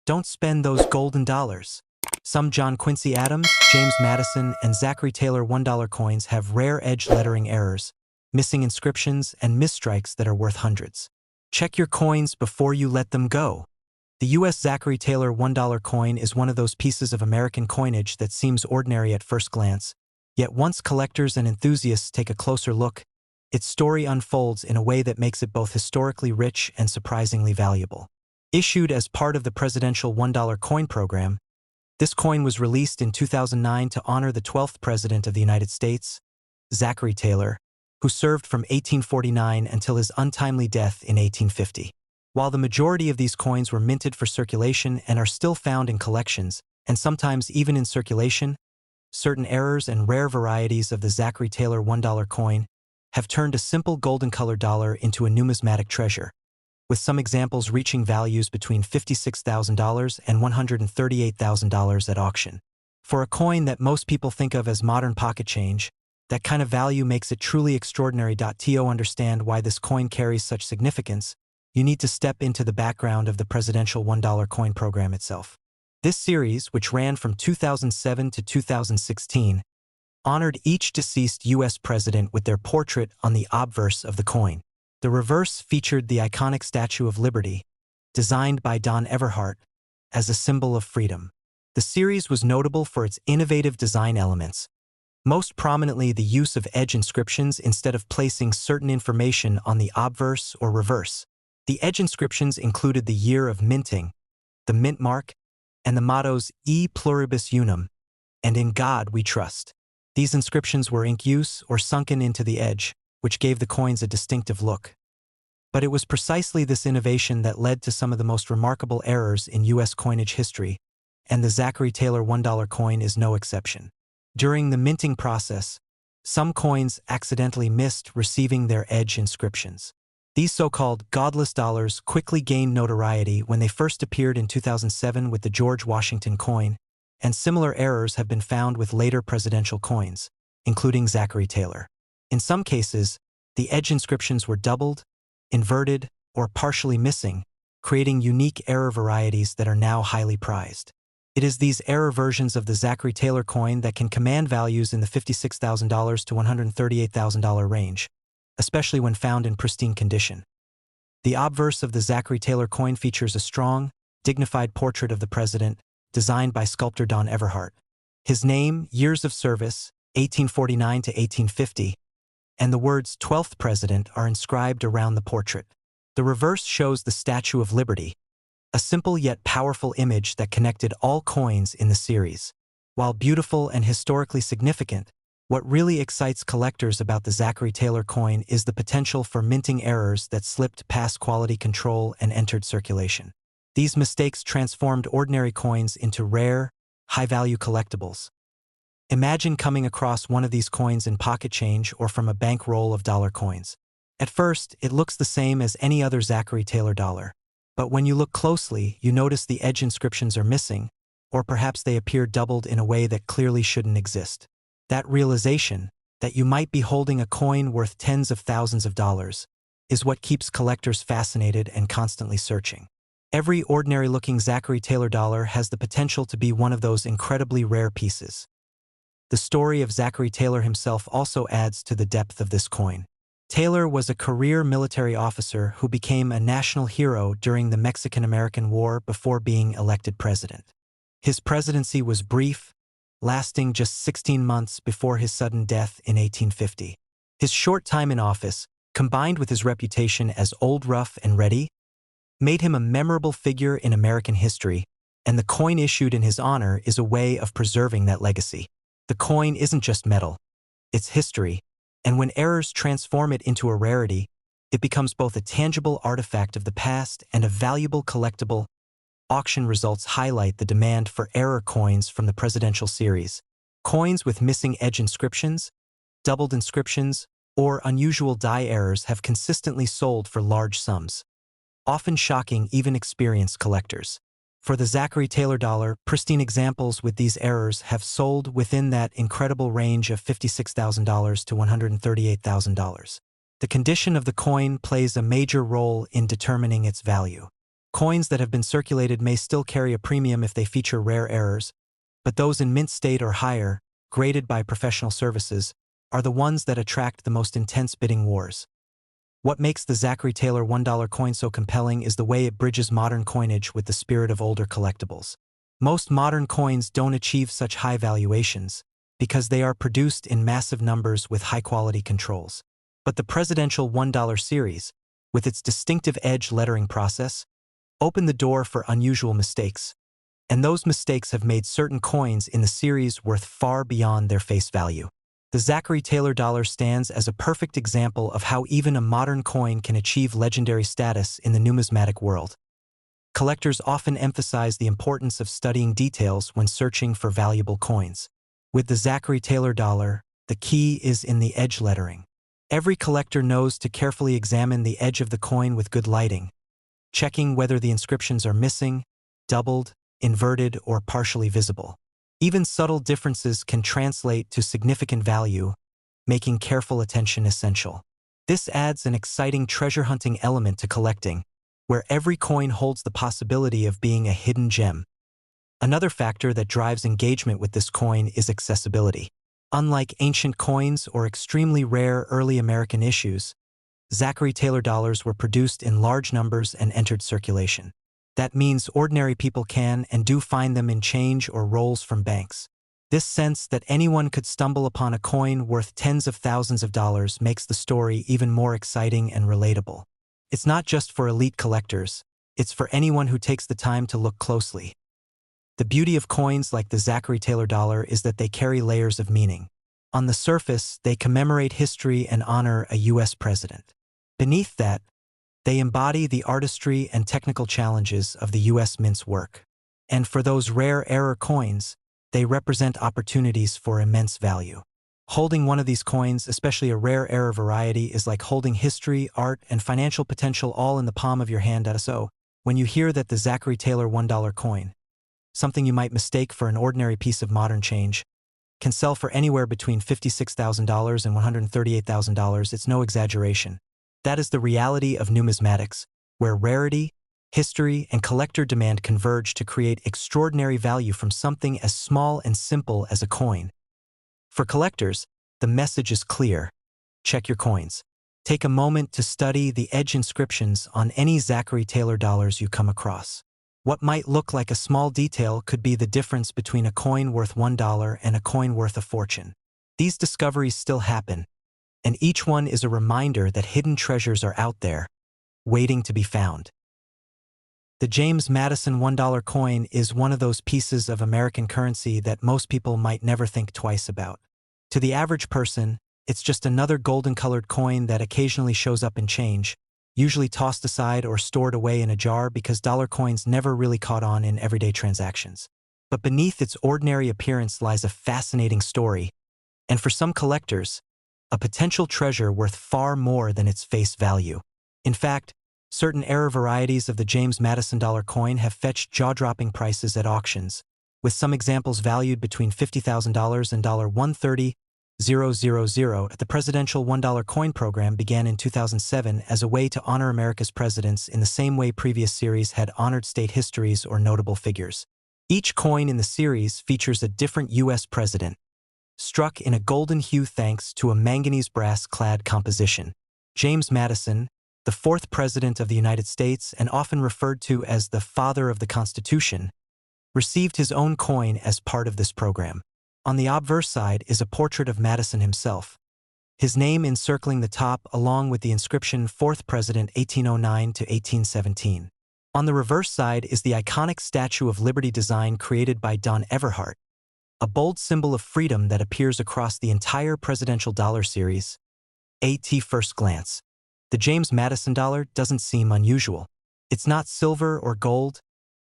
Don't spend those golden dollars. Some John Quincy Adams, James Madison, and Zachary Taylor $1 coins have rare edge lettering errors, missing inscriptions, and misstrikes that are worth hundreds. Check your coins before you let them go. The U.S. Zachary Taylor $1 coin is one of those pieces of American coinage that seems ordinary at first glance, yet once collectors and enthusiasts take a closer look, its story unfolds in a way that makes it both historically rich and surprisingly valuable. Issued as part of the presidential $1 coin program, this coin was released in 2009 to honor the 12th President of the United States, Zachary Taylor, who served from 1849 until his untimely death in 1850. While the majority of these coins were minted for circulation and are still found in collections, and sometimes even in circulation, certain errors and rare varieties of the Zachary Taylor $1 coin have turned a simple golden-colored dollar into a numismatic treasure, with some examples reaching values between $56,000 and $138,000 at auction. For a coin that most people think of as modern pocket change, that kind of value makes it truly extraordinary. To understand why this coin carries such significance, you need to step into the background of the presidential $1 coin program itself. This series, which ran from 2007 to 2016, honored each deceased U.S. president with their portrait on the obverse of the coin. The reverse featured the iconic Statue of Liberty, designed by Don Everhart, as a symbol of freedom. The series was notable for its innovative design elements, most prominently the use of edge inscriptions instead of placing certain information on the obverse or reverse. The edge inscriptions included the year of minting, the mint mark, and the mottos E pluribus unum, and in God we trust. These inscriptions were ink use or sunken into the edge, which gave the coins a distinctive look. But it was precisely this innovation that led to some of the most remarkable errors in U.S. coinage history, and the Zachary Taylor $1 coin is no exception. During the minting process, some coins accidentally missed receiving their edge inscriptions. These so-called godless dollars quickly gained notoriety when they first appeared in 2007 with the George Washington coin, and similar errors have been found with later presidential coins, including Zachary Taylor. In some cases, the edge inscriptions were doubled, inverted, or partially missing, creating unique error varieties that are now highly prized. It is these error versions of the Zachary Taylor coin that can command values in the $56,000 to $138,000 range, especially when found in pristine condition. The obverse of the Zachary Taylor coin features a strong, dignified portrait of the president, designed by sculptor Don Everhart. His name, years of service, 1849 to 1850, and the words 12th President are inscribed around the portrait. The reverse shows the Statue of Liberty, a simple yet powerful image that connected all coins in the series. While beautiful and historically significant, what really excites collectors about the Zachary Taylor coin is the potential for minting errors that slipped past quality control and entered circulation. These mistakes transformed ordinary coins into rare, high-value collectibles. Imagine coming across one of these coins in pocket change or from a bank roll of dollar coins. At first, it looks the same as any other Zachary Taylor dollar. But when you look closely, you notice the edge inscriptions are missing, or perhaps they appear doubled in a way that clearly shouldn't exist. That realization, that you might be holding a coin worth tens of thousands of dollars, is what keeps collectors fascinated and constantly searching. Every ordinary-looking Zachary Taylor dollar has the potential to be one of those incredibly rare pieces. The story of Zachary Taylor himself also adds to the depth of this coin. Taylor was a career military officer who became a national hero during the Mexican-American War before being elected president. His presidency was brief, lasting just 16 months before his sudden death in 1850. His short time in office, combined with his reputation as old, rough, and ready, made him a memorable figure in American history, and the coin issued in his honor is a way of preserving that legacy. The coin isn't just metal, it's history, and when errors transform it into a rarity, it becomes both a tangible artifact of the past and a valuable collectible. Auction results highlight the demand for error coins from the presidential series. Coins with missing edge inscriptions, doubled inscriptions, or unusual die errors have consistently sold for large sums, often shocking even experienced collectors. For the Zachary Taylor dollar, pristine examples with these errors have sold within that incredible range of $56,000 to $138,000. The condition of the coin plays a major role in determining its value. Coins that have been circulated may still carry a premium if they feature rare errors, but those in mint state or higher, graded by professional services, are the ones that attract the most intense bidding wars. What makes the Zachary Taylor $1 coin so compelling is the way it bridges modern coinage with the spirit of older collectibles. Most modern coins don't achieve such high valuations because they are produced in massive numbers with high-quality controls. But the presidential $1 series, with its distinctive edge lettering process, opened the door for unusual mistakes, and those mistakes have made certain coins in the series worth far beyond their face value. The Zachary Taylor dollar stands as a perfect example of how even a modern coin can achieve legendary status in the numismatic world. Collectors often emphasize the importance of studying details when searching for valuable coins. With the Zachary Taylor dollar, the key is in the edge lettering. Every collector knows to carefully examine the edge of the coin with good lighting, checking whether the inscriptions are missing, doubled, inverted, or partially visible. Even subtle differences can translate to significant value, making careful attention essential. This adds an exciting treasure-hunting element to collecting, where every coin holds the possibility of being a hidden gem. Another factor that drives engagement with this coin is accessibility. Unlike ancient coins or extremely rare early American issues, Zachary Taylor dollars were produced in large numbers and entered circulation. That means ordinary people can and do find them in change or rolls from banks. This sense that anyone could stumble upon a coin worth tens of thousands of dollars makes the story even more exciting and relatable. It's not just for elite collectors, it's for anyone who takes the time to look closely. The beauty of coins like the Zachary Taylor dollar is that they carry layers of meaning. On the surface, they commemorate history and honor a U.S. president. Beneath that, they embody the artistry and technical challenges of the U.S. Mint's work. And for those rare error coins, they represent opportunities for immense value. Holding one of these coins, especially a rare error variety, is like holding history, art, and financial potential all in the palm of your hand. So, when you hear that the Zachary Taylor $1 coin, something you might mistake for an ordinary piece of modern change, can sell for anywhere between $56,000 and $138,000, it's no exaggeration. That is the reality of numismatics, where rarity, history, and collector demand converge to create extraordinary value from something as small and simple as a coin. For collectors, the message is clear. Check your coins. Take a moment to study the edge inscriptions on any Zachary Taylor dollars you come across. What might look like a small detail could be the difference between a coin worth $1 and a coin worth a fortune. These discoveries still happen, and each one is a reminder that hidden treasures are out there, waiting to be found. The James Madison $1 coin is one of those pieces of American currency that most people might never think twice about. To the average person, it's just another golden-colored coin that occasionally shows up in change, usually tossed aside or stored away in a jar because dollar coins never really caught on in everyday transactions. But beneath its ordinary appearance lies a fascinating story, and for some collectors, a potential treasure worth far more than its face value. In fact, certain error varieties of the James Madison dollar coin have fetched jaw-dropping prices at auctions, with some examples valued between $50,000 and $130,000. The presidential $1 coin program began in 2007 as a way to honor America's presidents in the same way previous series had honored state histories or notable figures. Each coin in the series features a different U.S. president, struck in a golden hue thanks to a manganese brass-clad composition. James Madison, the fourth president of the United States and often referred to as the Father of the Constitution, received his own coin as part of this program. On the obverse side is a portrait of Madison himself, his name encircling the top along with the inscription 4th President 1809 to 1817. On the reverse side is the iconic Statue of Liberty design created by Don Everhart, a bold symbol of freedom that appears across the entire presidential dollar series. At first glance, the James Madison dollar doesn't seem unusual. It's not silver or gold,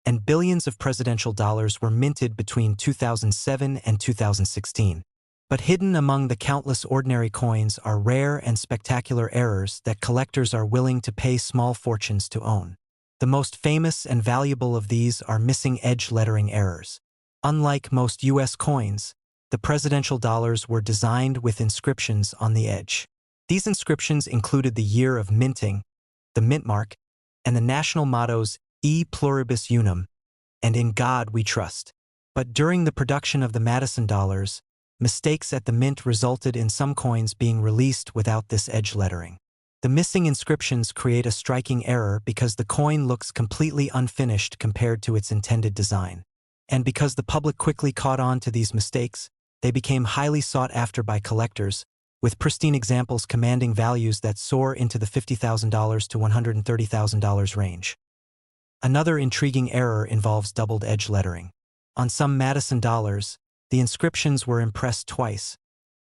and billions of presidential dollars were minted between 2007 and 2016. But hidden among the countless ordinary coins are rare and spectacular errors that collectors are willing to pay small fortunes to own. The most famous and valuable of these are missing edge lettering errors. Unlike most U.S. coins, the presidential dollars were designed with inscriptions on the edge. These inscriptions included the year of minting, the mint mark, and the national mottos E pluribus unum, and in God we trust. But during the production of the Madison dollars, mistakes at the mint resulted in some coins being released without this edge lettering. The missing inscriptions create a striking error because the coin looks completely unfinished compared to its intended design. And because the public quickly caught on to these mistakes, they became highly sought after by collectors, with pristine examples commanding values that soar into the $50,000 to $130,000 range. Another intriguing error involves doubled edge lettering. On some Madison dollars, the inscriptions were impressed twice,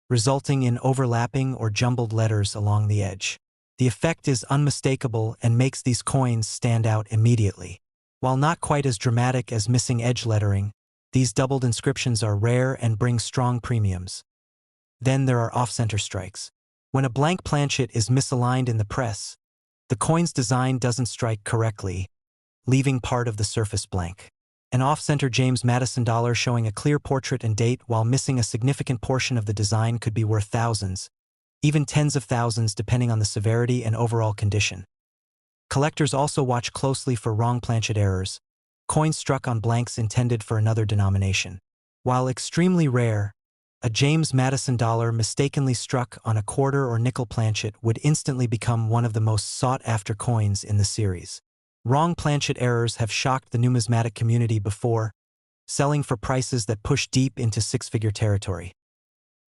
resulting in overlapping or jumbled letters along the edge. The effect is unmistakable and makes these coins stand out immediately. While not quite as dramatic as missing edge lettering, these doubled inscriptions are rare and bring strong premiums. Then there are off-center strikes. When a blank planchet is misaligned in the press, the coin's design doesn't strike correctly, leaving part of the surface blank. An off-center James Madison dollar showing a clear portrait and date while missing a significant portion of the design could be worth thousands, even tens of thousands depending on the severity and overall condition. Collectors also watch closely for wrong planchet errors, coins struck on blanks intended for another denomination. While extremely rare, a James Madison dollar mistakenly struck on a quarter or nickel planchet would instantly become one of the most sought-after coins in the series. Wrong planchet errors have shocked the numismatic community before, selling for prices that push deep into six-figure territory.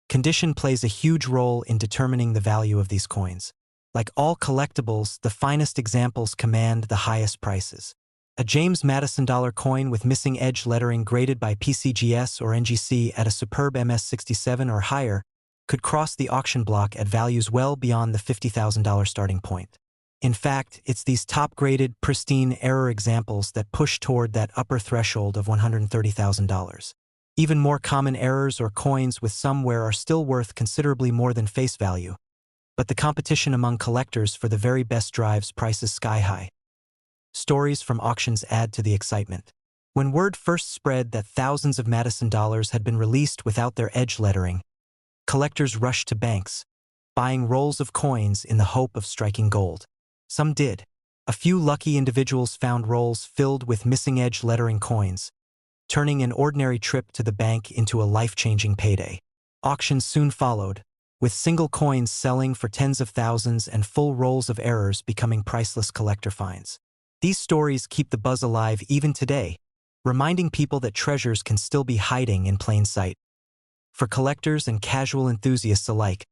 Condition plays a huge role in determining the value of these coins. Like all collectibles, the finest examples command the highest prices. A James Madison dollar coin with missing edge lettering graded by PCGS or NGC at a superb MS67 or higher could cross the auction block at values well beyond the $50,000 starting point. In fact, it's these top-graded, pristine error examples that push toward that upper threshold of $130,000. Even more common errors or coins with some wear are still worth considerably more than face value, but the competition among collectors for the very best drives prices sky-high. Stories from auctions add to the excitement. When word first spread that thousands of Madison dollars had been released without their edge lettering, collectors rushed to banks, buying rolls of coins in the hope of striking gold. Some did. A few lucky individuals found rolls filled with missing edge lettering coins, turning an ordinary trip to the bank into a life-changing payday. Auctions soon followed, with single coins selling for tens of thousands and full rolls of errors becoming priceless collector finds. These stories keep the buzz alive even today, reminding people that treasures can still be hiding in plain sight. For collectors and casual enthusiasts alike,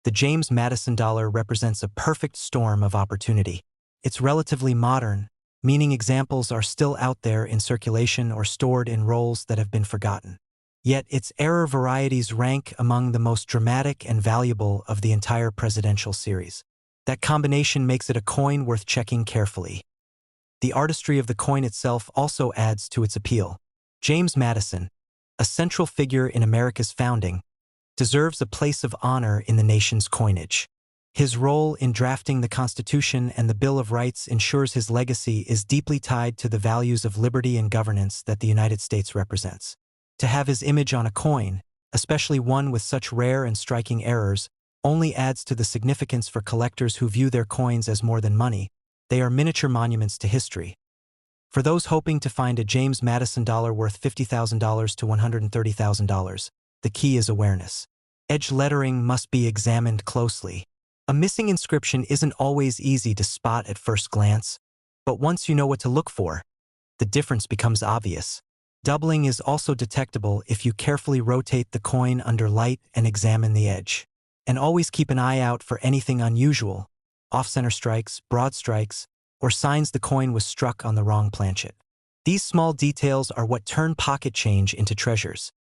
the James Madison dollar represents a perfect storm of opportunity. It's relatively modern, meaning examples are still out there in circulation or stored in rolls that have been forgotten. Yet its error varieties rank among the most dramatic and valuable of the entire presidential series. That combination makes it a coin worth checking carefully. The artistry of the coin itself also adds to its appeal. James Madison, a central figure in America's founding, deserves a place of honor in the nation's coinage. His role in drafting the Constitution and the Bill of Rights ensures his legacy is deeply tied to the values of liberty and governance that the United States represents. To have his image on a coin, especially one with such rare and striking errors, only adds to the significance for collectors who view their coins as more than money. They are miniature monuments to history. For those hoping to find a James Madison dollar worth $50,000 to $130,000, the key is awareness. Edge lettering must be examined closely. A missing inscription isn't always easy to spot at first glance, but once you know what to look for, the difference becomes obvious. Doubling is also detectable if you carefully rotate the coin under light and examine the edge. And always keep an eye out for anything unusual, off-center strikes, broad strikes, or signs the coin was struck on the wrong planchet. These small details are what turn pocket change into treasures.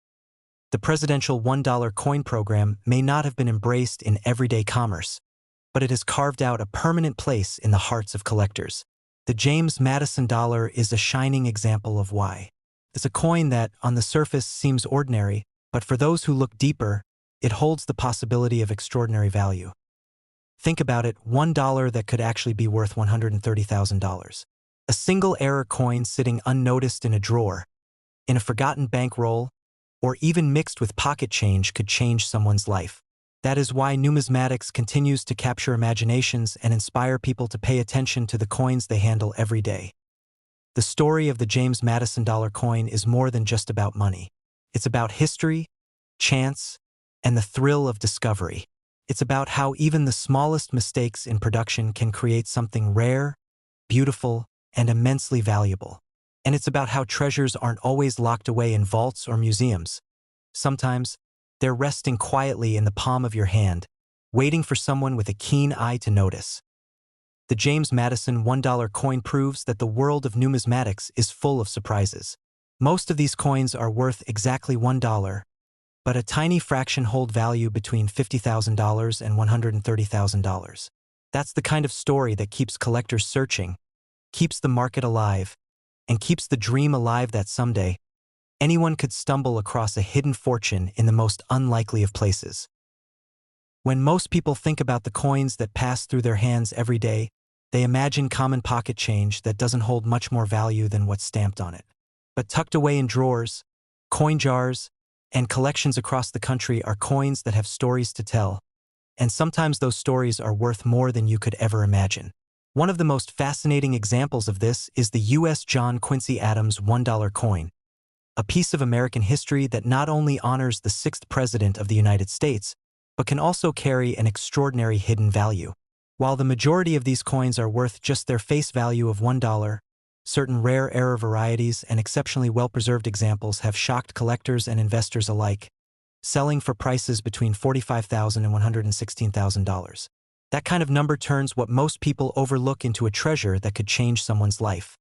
The presidential $1 coin program may not have been embraced in everyday commerce, but it has carved out a permanent place in the hearts of collectors. The James Madison dollar is a shining example of why. It's a coin that, on the surface, seems ordinary, but for those who look deeper, it holds the possibility of extraordinary value. Think about it, $1 that could actually be worth $130,000. A single error coin sitting unnoticed in a drawer, in a forgotten bankroll, or even mixed with pocket change could change someone's life. That is why numismatics continues to capture imaginations and inspire people to pay attention to the coins they handle every day. The story of the James Madison dollar coin is more than just about money. It's about history, chance, and the thrill of discovery. It's about how even the smallest mistakes in production can create something rare, beautiful, and immensely valuable. And it's about how treasures aren't always locked away in vaults or museums. Sometimes, they're resting quietly in the palm of your hand, waiting for someone with a keen eye to notice. The James Madison $1 coin proves that the world of numismatics is full of surprises. Most of these coins are worth exactly $1, but a tiny fraction hold value between $50,000 and $130,000. That's the kind of story that keeps collectors searching, keeps the market alive, and keeps the dream alive that someday, anyone could stumble across a hidden fortune in the most unlikely of places. When most people think about the coins that pass through their hands every day, they imagine common pocket change that doesn't hold much more value than what's stamped on it. But tucked away in drawers, coin jars, and collections across the country are coins that have stories to tell, and sometimes those stories are worth more than you could ever imagine. One of the most fascinating examples of this is the U.S. John Quincy Adams $1 coin, a piece of American history that not only honors the 6th President of the United States, but can also carry an extraordinary hidden value. While the majority of these coins are worth just their face value of $1, certain rare error varieties and exceptionally well-preserved examples have shocked collectors and investors alike, selling for prices between $45,000 and $116,000. That kind of number turns what most people overlook into a treasure that could change someone's life.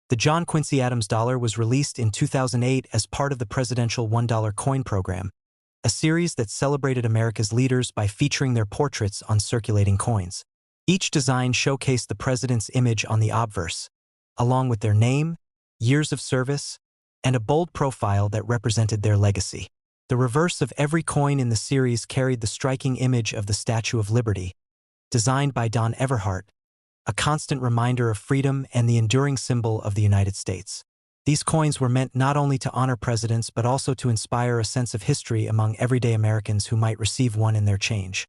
The John Quincy Adams dollar was released in 2008 as part of the presidential $1 coin program, a series that celebrated America's leaders by featuring their portraits on circulating coins. Each design showcased the president's image on the obverse, along with their name, years of service, and a bold profile that represented their legacy. The reverse of every coin in the series carried the striking image of the Statue of Liberty, designed by Don Everhart, a constant reminder of freedom and the enduring symbol of the United States. These coins were meant not only to honor presidents but also to inspire a sense of history among everyday Americans who might receive one in their change.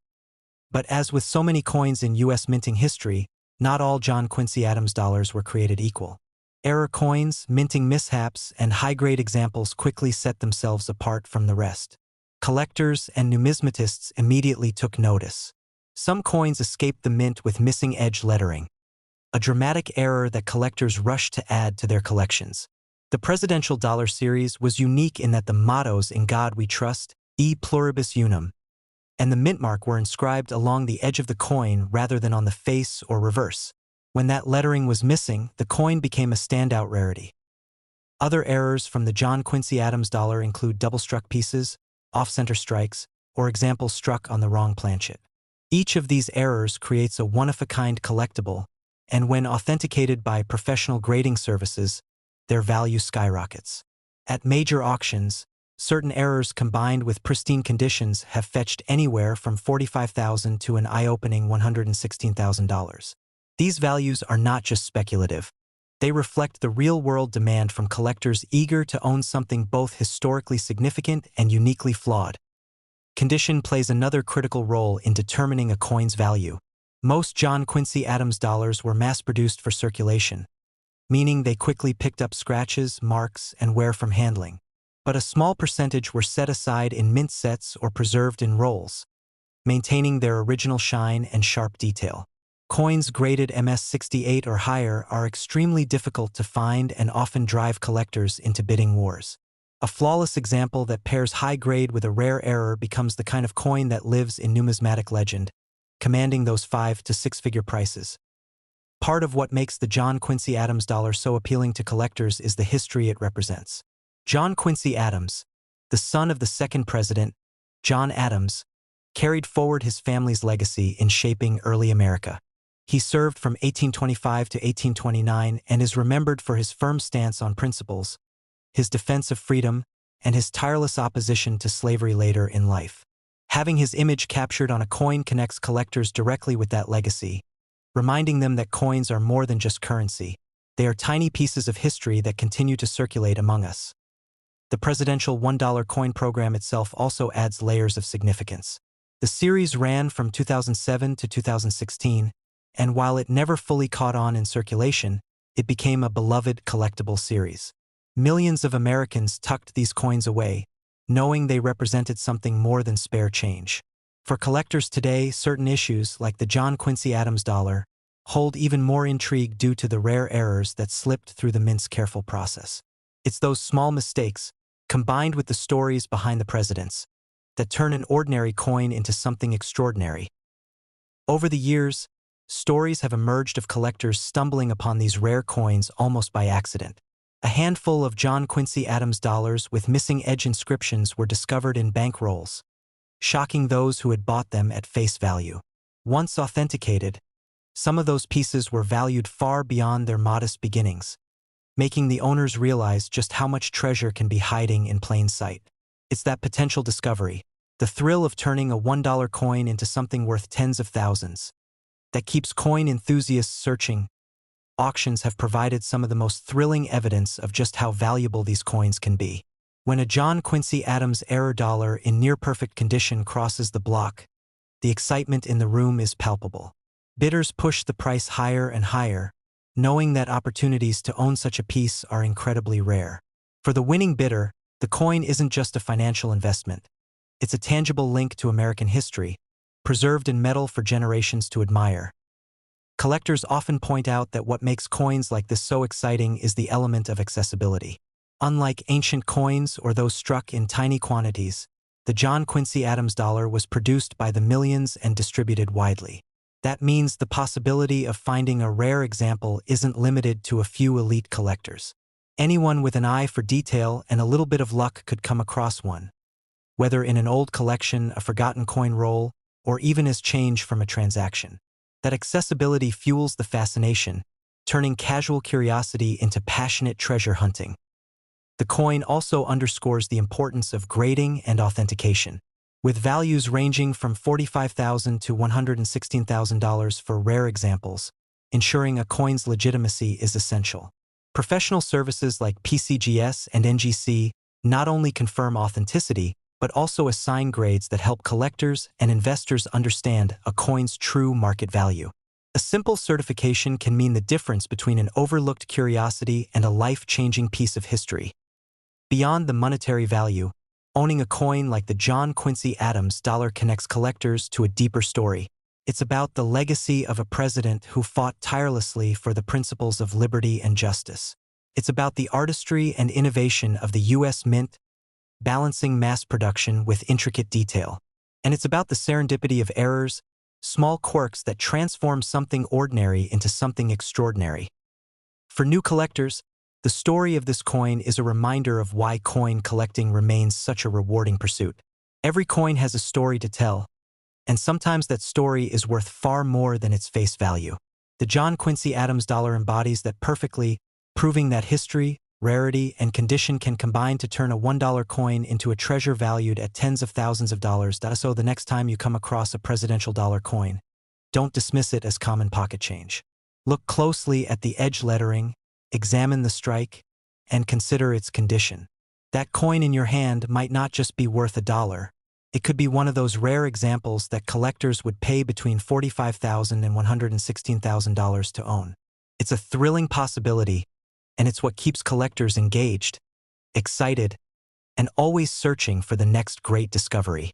But as with so many coins in U.S. minting history, not all John Quincy Adams dollars were created equal. Error coins, minting mishaps, and high-grade examples quickly set themselves apart from the rest. Collectors and numismatists immediately took notice. Some coins escaped the mint with missing edge lettering, a dramatic error that collectors rushed to add to their collections. The presidential dollar series was unique in that the mottos "In God We Trust," "E Pluribus Unum," and the mint mark were inscribed along the edge of the coin rather than on the face or reverse. When that lettering was missing, the coin became a standout rarity. Other errors from the John Quincy Adams dollar include double-struck pieces, off-center strikes, or examples struck on the wrong planchet. Each of these errors creates a one-of-a-kind collectible, and when authenticated by professional grading services, their value skyrockets. At major auctions, certain errors combined with pristine conditions have fetched anywhere from $45,000 to an eye-opening $116,000. These values are not just speculative. They reflect the real-world demand from collectors eager to own something both historically significant and uniquely flawed. Condition plays another critical role in determining a coin's value. Most John Quincy Adams dollars were mass-produced for circulation, meaning they quickly picked up scratches, marks, and wear from handling. But a small percentage were set aside in mint sets or preserved in rolls, maintaining their original shine and sharp detail. Coins graded MS-68 or higher are extremely difficult to find and often drive collectors into bidding wars. A flawless example that pairs high grade with a rare error becomes the kind of coin that lives in numismatic legend, commanding those 5- to 6-figure prices. Part of what makes the John Quincy Adams dollar so appealing to collectors is the history it represents. John Quincy Adams, the son of the second president, John Adams, carried forward his family's legacy in shaping early America. He served from 1825 to 1829 and is remembered for his firm stance on principles, his defense of freedom, and his tireless opposition to slavery later in life. Having his image captured on a coin connects collectors directly with that legacy, reminding them that coins are more than just currency. They are tiny pieces of history that continue to circulate among us. The presidential $1 coin program itself also adds layers of significance. The series ran from 2007 to 2016, and while it never fully caught on in circulation, it became a beloved collectible series. Millions of Americans tucked these coins away, knowing they represented something more than spare change. For collectors today, certain issues, like the John Quincy Adams dollar, hold even more intrigue due to the rare errors that slipped through the mint's careful process. It's those small mistakes, combined with the stories behind the presidents, that turn an ordinary coin into something extraordinary. Over the years, stories have emerged of collectors stumbling upon these rare coins almost by accident. A handful of John Quincy Adams dollars with missing edge inscriptions were discovered in bank rolls, shocking those who had bought them at face value. Once authenticated, some of those pieces were valued far beyond their modest beginnings, making the owners realize just how much treasure can be hiding in plain sight. It's that potential discovery, the thrill of turning a $1 coin into something worth tens of thousands, that keeps coin enthusiasts searching. Auctions have provided some of the most thrilling evidence of just how valuable these coins can be. When a John Quincy Adams era dollar in near-perfect condition crosses the block, the excitement in the room is palpable. Bidders push the price higher and higher, knowing that opportunities to own such a piece are incredibly rare. For the winning bidder, the coin isn't just a financial investment. It's a tangible link to American history, preserved in metal for generations to admire. Collectors often point out that what makes coins like this so exciting is the element of accessibility. Unlike ancient coins or those struck in tiny quantities, the John Quincy Adams dollar was produced by the millions and distributed widely. That means the possibility of finding a rare example isn't limited to a few elite collectors. Anyone with an eye for detail and a little bit of luck could come across one, whether in an old collection, a forgotten coin roll, or even as change from a transaction. That accessibility fuels the fascination, turning casual curiosity into passionate treasure hunting. The coin also underscores the importance of grading and authentication, with values ranging from $45,000 to $116,000 for rare examples. Ensuring a coin's legitimacy is essential. Professional services like PCGS and NGC not only confirm authenticity, but also assign grades that help collectors and investors understand a coin's true market value. A simple certification can mean the difference between an overlooked curiosity and a life-changing piece of history. Beyond the monetary value, owning a coin like the John Quincy Adams dollar connects collectors to a deeper story. It's about the legacy of a president who fought tirelessly for the principles of liberty and justice. It's about the artistry and innovation of the U.S. Mint, balancing mass production with intricate detail. And it's about the serendipity of errors, small quirks that transform something ordinary into something extraordinary. For new collectors, the story of this coin is a reminder of why coin collecting remains such a rewarding pursuit. Every coin has a story to tell, and sometimes that story is worth far more than its face value. The John Quincy Adams dollar embodies that perfectly, proving that history, rarity, and condition can combine to turn a $1 coin into a treasure valued at tens of thousands of dollars. So the next time you come across a presidential dollar coin, don't dismiss it as common pocket change. Look closely at the edge lettering, examine the strike, and consider its condition. That coin in your hand might not just be worth $1. It could be one of those rare examples that collectors would pay between $45,000 and $116,000 to own. It's a thrilling possibility, and it's what keeps collectors engaged, excited, and always searching for the next great discovery.